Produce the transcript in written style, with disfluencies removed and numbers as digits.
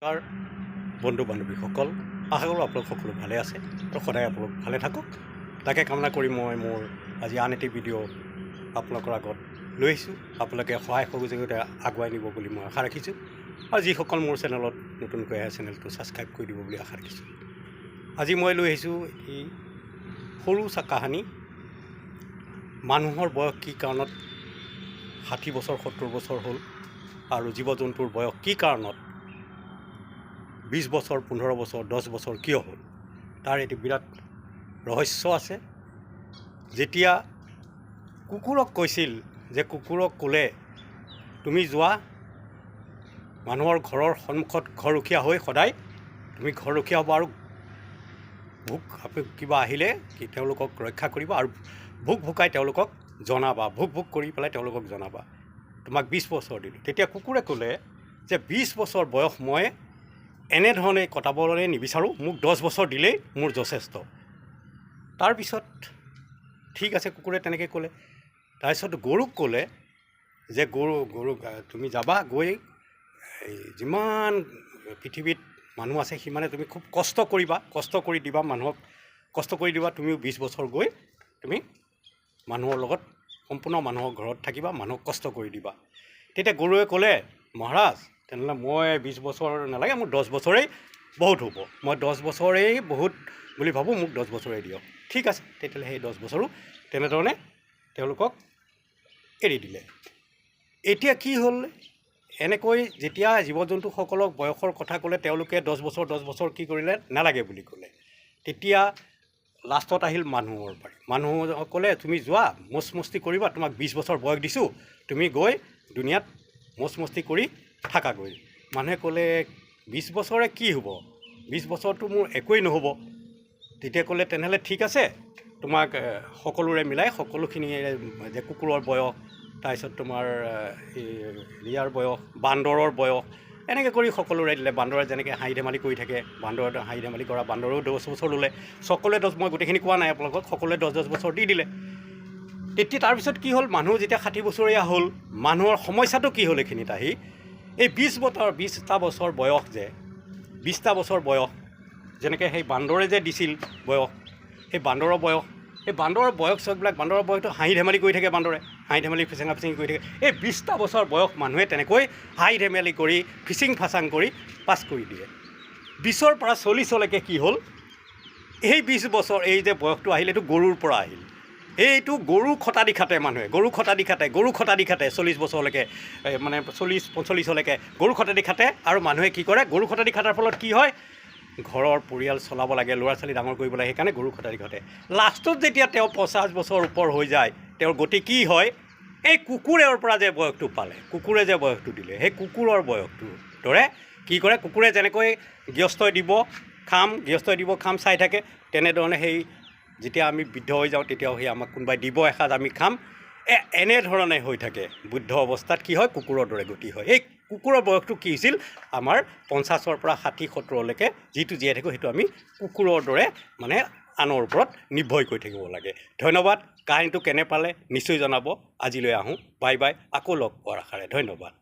তাৰ বন্ধু বান্ধৱীসকল, আশা কৰোঁ আপোনালোক সকলো ভালে আছে আৰু সদায় আপোনালোক ভালে থাকক। তাকে কামনা কৰি মই মোৰ আজি আন এটি ভিডিঅ' আপোনালোকৰ আগত লৈ আহিছোঁ। আপোনালোকে সহায় সহযোগিতা আগুৱাই নিব বুলি মই আশা ৰাখিছোঁ আৰু যিসকল মোৰ চেনেলত নতুনকৈ আহে চেনেলটো ছাবস্ক্ৰাইব কৰি দিব বুলি আশা ৰাখিছোঁ। আজি মই লৈ আহিছোঁ এই সৰু কাহানী, মানুহৰ বয়স কি কাৰণত 60 বছৰ 70 বছৰ হ'ল আৰু জীৱ জন্তুৰ বয়স কি কাৰণত 20 বছৰ 15 বছৰ 10 বছৰ কিয় হ'ল, তাৰ এটি বিৰাট ৰহস্য আছে। যেতিয়া কুকুৰক কৈছিল যে কুকুৰক ক'লে তুমি যোৱা মানুহৰ ঘৰৰ সন্মুখত ঘৰৰখীয়া হৈ সদায় তুমি ঘৰৰখীয়া হ'ব আৰু কিবা আহিলে কি তেওঁলোকক ৰক্ষা কৰিবা আৰু ভুকাই তেওঁলোকক জনাবা, ভুক কৰি পেলাই তেওঁলোকক জনাবা, তোমাক 20 বছৰ দিলোঁ। তেতিয়া কুকুৰে ক'লে যে 20 বছৰ বয়স মই এনেধৰণে কটাবলৈ নিবিচাৰোঁ, মোক 10 বছৰ দিলেই মোৰ যথেষ্ট। তাৰপিছত ঠিক আছে কুকুৰে তেনেকৈ ক'লে। তাৰপিছত গৰুক ক'লে যে গৰু তুমি যাবা, গৈ যিমান পৃথিৱীত মানুহ আছে সিমানে তুমি খুব কষ্ট কৰি দিবা মানুহক, কষ্ট কৰি দিবা, তুমিও 20 বছৰ গৈ তুমি মানুহৰ লগত সম্পূৰ্ণ মানুহৰ ঘৰত থাকিবা, মানুহক কষ্ট কৰি দিবা। তেতিয়া গৰুৱে ক'লে মহাৰাজ তেনেহ'লে মই 20 বছৰ নালাগে, মোৰ 10 বছৰেই বহুত হ'ব, মই 10 বছৰেই বহুত বুলি ভাবোঁ, মোক 10 বছৰেই দিয়ক। ঠিক আছে, তেতিয়াহ'লে সেই 10 বছৰো তেনেধৰণে তেওঁলোকক এৰি দিলে। এতিয়া কি হ'ল, এনেকৈ যেতিয়া জীৱ জন্তুসকলক বয়সৰ কথা ক'লে তেওঁলোকে 10 বছৰ কি কৰিলে, নালাগে বুলি ক'লে। তেতিয়া লাষ্টত আহিল মানুহৰ পাৰি। মানুহসকলে তুমি যোৱা মস্তি কৰিবা, তোমাক 20 বছৰ বয়স দিছোঁ, তুমি গৈ দুনিয়াত মস্তি কৰি থাকাগৈ। মানুহে ক'লে 20 বছৰে কি হ'ব, 20 বছৰটো মোৰ একোৱেই নহ'ব। তেতিয়া ক'লে তেনেহ'লে ঠিক আছে, তোমাক সকলোৰে মিলাই সকলোখিনি যে কুকুৰৰ বয়স, তাৰপিছত তোমাৰ ইয়াৰ বয়স, বান্দৰৰ বয়স, এনেকৈ কৰি সকলোৰে দিলে। বান্দৰে যেনেকৈ হাঁহি ধেমালি কৰি থাকে, বান্দৰে হাঁহি ধেমালি কৰা বান্দৰেও 10 বছৰ ল'লে। সকলোৱে 10, মই গোটেইখিনি কোৱা নাই আপোনালোকক, সকলোৱে 10 বছৰ দি দিলে। তেতিয়া তাৰপিছত কি হ'ল, মানুহ যেতিয়া 60 বছৰীয়া হ'ল, মানুহৰ সমস্যাটো কি হ'ল, এইখিনিত আহি এই 20টা বছৰ বয়স যে 20টা বছৰ বয়স যেনেকৈ সেই বান্দৰে যে দিছিল বয়স, সেই বান্দৰৰ বয়সবিলাক বান্দৰৰ বয়সটো হাঁহি ধেমালি কৰি থাকে, বান্দৰে হাঁহি ধেমালি ফিচিঙা কৰি থাকে। এই 20টা বছৰ বয়স মানুহে তেনেকৈ হাঁহি ধেমালি কৰি ফিচিং ফাচাং কৰি পাছ কৰি দিয়ে। 20ৰ পৰা 40লৈকে কি হ'ল, এই 20 বছৰ এই যে বয়সটো আহিল, এইটো গৰুৰ পৰা আহিল। এইটো গৰু খটাদি খাটে মানুহে, গৰু খটাদি খাটে 40 বছৰলৈকে, মানে 40-45লৈকে গৰু খটাদি খাটে। আৰু মানুহে কি কৰে, গৰু খটাদি খাটাৰ ফলত কি হয়, ঘৰৰ পৰিয়াল চলাব লাগে, ল'ৰা ছোৱালী ডাঙৰ কৰিব লাগে, সেইকাৰণে গৰু খটাদি খাটে। লাষ্টত যেতিয়া তেওঁ 50 বছৰ ওপৰ হৈ যায়, তেওঁৰ গতি কি হয়, এই কুকুৰৰ পৰা যে বয়সটো পালে, কুকুৰে যে বয়সটো দিলে, সেই কুকুৰৰ বয়সটোৰ দৰে কি কৰে, কুকুৰে যেনেকৈ গৃহস্থই দিব খাম চাই থাকে, তেনেধৰণে সেই যেতিয়া আমি বৃদ্ধ হৈ যাওঁ তেতিয়াও সেই আমাক কোনোবাই দিব এসাঁজ, আমি খাম, এনেধৰণে হৈ থাকে। বৃদ্ধ অৱস্থাত কি হয়, কুকুৰৰ দৰে গতি হয়। এই কুকুৰৰ বয়সটো কি হৈছিল, আমাৰ 50ৰ পৰা 60-70লৈকে যিটো জীয়াই থাকোঁ, সেইটো আমি কুকুৰৰ দৰে মানে আনৰ ওপৰত নিৰ্ভৰ কৰি থাকিব লাগে। ধন্যবাদ। কাহিনীটো কেনে পালে নিশ্চয় জনাব। আজিলৈ আহোঁ, বাই বাই, আকৌ লগ পোৱাৰ আশাৰে ধন্যবাদ।